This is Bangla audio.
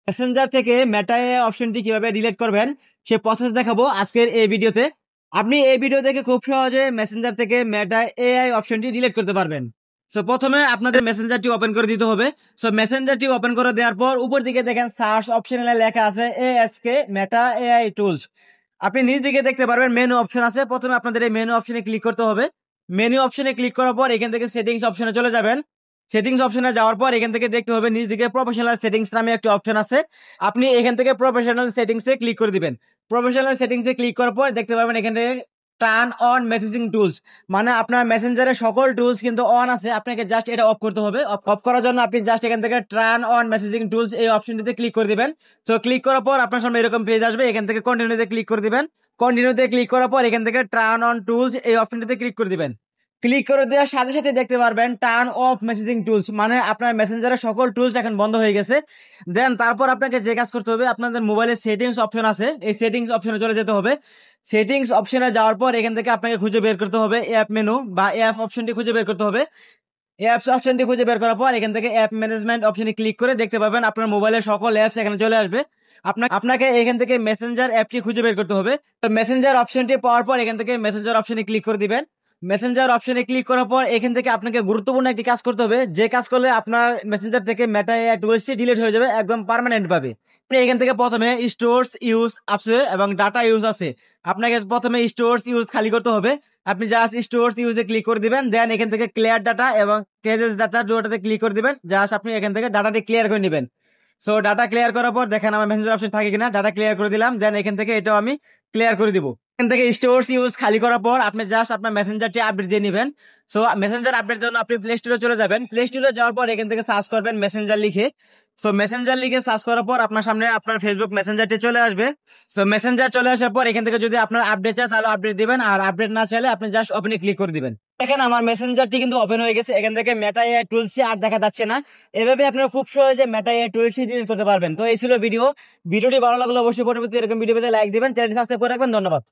মেসেঞ্জার থেকে মেটা এআই অপশনটি কিভাবে ডিলিট করবেন সে প্রসেস দেখাবো আজকের এই ভিডিওতে। আপনি এই ভিডিও দেখে খুব সহজে মেসেঞ্জার থেকে মেটা এআই অপশনটি ডিলিট করতে পারবেন। সো প্রথমে আপনাদের মেসেঞ্জারটি ওপেন করে দিতে হবে। সো মেসেঞ্জারটি ওপেন করে দেওয়ার পর উপর দিকে দেখেন সার্চ অপশনে লেখা আছে এএসকে মেটা এআই টুলস। আপনি নিচ দিকে দেখতে পারবেন মেনু অপশন আছে। প্রথমে আপনাদের এই মেনু অপশনে ক্লিক করতে হবে। মেনু অপশনে ক্লিক করার পর এখান থেকে সেটিংস অপশনে চলে যাবেন। সেটিংস অপশনে যাওয়ার পর এখান থেকে দেখতে হবে নিচ দিকে প্রফেশনাল সেটিংস নামে একটা অপশন আছে। আপনি এখান থেকে প্রফেশনাল সেটিংসে ক্লিক করে দিবেন। প্রফেশনাল সেটিংসে ক্লিক করার পর দেখতে পাবেন এখান থেকে টার্ন অন মেসেজিং টুলস, মানে আপনার মেসেঞ্জারের সকল টুলস কিন্তু অন আছে, আপনাকে জাস্ট এটা অফ করতে হবে। অফ করার জন্য আপনি জাস্ট এখান থেকে টার্ন অন মেসেজিং টুলস এই অপশনটিতে ক্লিক করে দিবেন। তো ক্লিক করার পর আপনার সামনে এরকম পেজ আসবে, এখান থেকে কন্টিনিউতে ক্লিক করে দিবেন। কন্টিনিউতে ক্লিক করার পর এখান থেকে টার্ন অন টুলস এই অপশনটিতে ক্লিক করে দিবেন। ক্লিক করে দেওয়ার সাথে সাথে দেখতে পারবেন টার্ন অফ মেসেজিং টুলস, মানে আপনার মেসেঞ্জারের সকল টুলস এখন বন্ধ হয়ে গেছে। দেন তারপর আপনাকে যে কাজ করতে হবে, আপনাদের মোবাইলের সেটিংস অপশন আছে, এই সেটিংস অপশনে চলে যেতে হবে। সেটিংস অপশনে যাওয়ার পর এখান থেকে আপনাকে খুঁজে বের করতে হবে অ্যাপ মেনু বা অ্যাপ অপশনটি খুঁজে বের করতে হবে। অ্যাপস অপশনটি খুঁজে বের করার পর এখান থেকে অ্যাপ ম্যানেজমেন্ট অপশনে ক্লিক করে দেখতে পাবেন আপনার মোবাইলের সকল অ্যাপস এখানে চলে আসবে। আপনাকে এখান থেকে মেসেঞ্জার অ্যাপটি খুঁজে বের করতে হবে। তো মেসেঞ্জার অপশনটি পাওয়ার পর এখান থেকে মেসেঞ্জার অপশনে ক্লিক করে দিবেন। মেসেঞ্জার অপশনে ক্লিক করার পর এখান থেকে আপনাকে গুরুত্বপূর্ণ একটি কাজ করতে হবে, যে কাজ করলে আপনার মেসেঞ্জার থেকে মেটা এআই টুলসটি ডিলিট হয়ে যাবে একদম পার্মানেন্ট ভাবে। আপনি এখান থেকে প্রথমে স্টোরস ইউজ আছে এবং ডাটা ইউজ আছে, আপনাকে প্রথমে স্টোরস ইউজ খালি করতে হবে। আপনি জাস্ট স্টোরস ইউজে ক্লিক করে দিবেন। দেন এখান থেকে ক্লিয়ার ডাটা এবং ক্যাজেস ডাটা দুটোতে ক্লিক করে দিবেন। জাস্ট আপনি এখান থেকে ডাটাটি ক্লিয়ার করে নেবেন। সো ডাটা ক্লিয়ার করার পর দেখেন আমার মেসেঞ্জার অপশন থাকে কিনা, ডাটা ক্লিয়ার করে দিলাম। দেন এখান থেকে এটাও আমি ক্লিয়ার করে দিব। এখান থেকে স্টোরস ইউজ খালি করার পর আপনি জাস্ট আপনার মেসেঞ্জারটি আপডেট দিয়ে নেবেন। সো মেসেঞ্জার আপডেট জন্য আপনি প্লে স্টোরে চলে যাবেন। প্লে স্টোরে যাওয়ার পর এখান থেকে সার্চ করবেন মেসেঞ্জার লিখে। সো মেসেঞ্জার লিখে সার্চ করার পর আপনার সামনে আপনার ফেসবুক মেসেঞ্জারটি চলে আসবে। সো মেসেঞ্জার চলে আসার পর এখান থেকে যদি আপনার আপডেট চায় তাহলে আপডেট দিবেন, আর আপডেট না চাইলে আপনি জাস্ট ওপেনে ক্লিক করে দিবেন। দেখেন আমার মেসেঞ্জারটি কিন্তু ওপেন হয়ে গেছে, এখান থেকে মেটা এআই টুলসটি আর দেখা যাচ্ছে না। এভাবে আপনারা খুব সহজে মেটা এআই টুলসটি ডিলিট করতে পারবেন। তো এই ছিল ভিডিওটি ভালো লাগলে অবশ্যই পরবর্তী এরকম ভিডিও পেতে লাইক দিবেন, চ্যানেলটি সাবস্ক্রাইব করে রাখবেন। ধন্যবাদ।